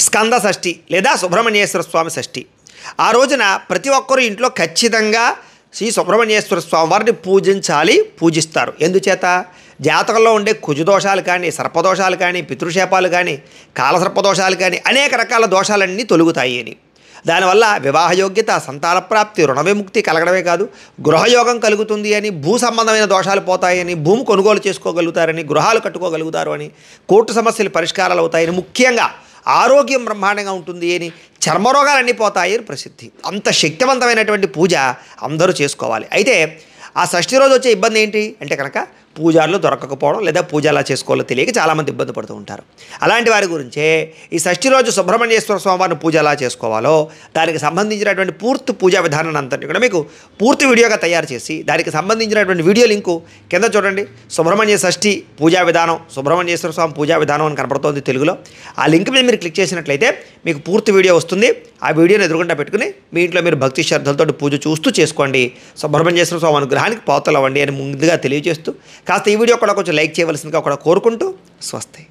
స్కంద షష్ఠి లేదా సుబ్రహ్మణ్యేశ్వర స్వామి షష్ఠి. ఆ రోజున ప్రతి ఒక్కరూ ఇంట్లో ఖచ్చితంగా శ్రీ సుబ్రహ్మణ్యేశ్వర స్వామి వారిని పూజిస్తారు. ఎందుచేత జాతకంలో ఉండే కుజదోషాలు కానీ, సర్పదోషాలు కానీ, పితృశాపాలు కానీ, కాలసర్పదోషాలు కానీ అనేక రకాల దోషాలన్నీ తొలుగుతాయి అని. దానివల్ల వివాహయోగ్యత, సంతాన ప్రాప్తి, రుణ విముక్తి కలగడమే కాదు, గృహయోగం కలుగుతుంది అని, భూ సంబంధమైన దోషాలు పోతాయని, భూమి కొనుగోలు చేసుకోగలుగుతారని, గృహాలు కట్టుకోగలుగుతారు అని, కోర్టు సమస్యలు పరిష్కారాలు అవుతాయని, ముఖ్యంగా ఆరోగ్యం బ్రహ్మాండంగా ఉంటుంది అని, చర్మరోగాలన్నీ పోతాయి అని ప్రసిద్ధి. అంత శక్తివంతమైనటువంటి పూజ అందరూ చేసుకోవాలి. అయితే ఆ షష్ఠి రోజు వచ్చే ఇబ్బంది ఏంటి అంటే కనుక పూజారులు దొరకకపోవడం లేదా పూజ ఎలా చేసుకోవాలో తెలియక చాలామంది ఇబ్బంది పడుతూ ఉంటారు. అలాంటి వారి గురించే ఈ షష్ఠి రోజు సుబ్రహ్మణ్యేశ్వర స్వామివారిని పూజ ఎలా చేసుకోవాలో దానికి సంబంధించినటువంటి పూర్తి పూజా విధానాన్ని అంతటి కూడా మీకు పూర్తి వీడియోగా తయారు చేసి దానికి సంబంధించినటువంటి వీడియో లింకు కింద చూడండి. సుబ్రహ్మణ్య షష్ఠి పూజా విధానం, సుబ్రహ్మణ్యేశ్వర స్వామి పూజా విధానం అని కనపడుతోంది తెలుగులో. ఆ లింక్ మీద మీరు క్లిక్ చేసినట్లయితే మీకు పూర్తి వీడియో వస్తుంది. ఆ వీడియోని ఎదురుగుండా పెట్టుకుని మీ ఇంట్లో మీరు భక్తి శ్రద్ధలతో పూజ చూస్తూ చేసుకోండి. సుబ్రహ్మణ్యేశ్వర స్వామి అనుగ్రహానికి పాత్రలు అవ్వండి అని ముందుగా తెలియజేస్తూ కాస్త ఈ వీడియో కూడా కొంచెం లైక్ చేయవలసిందిగా కూడా కోరుకుంటూ స్వస్తి.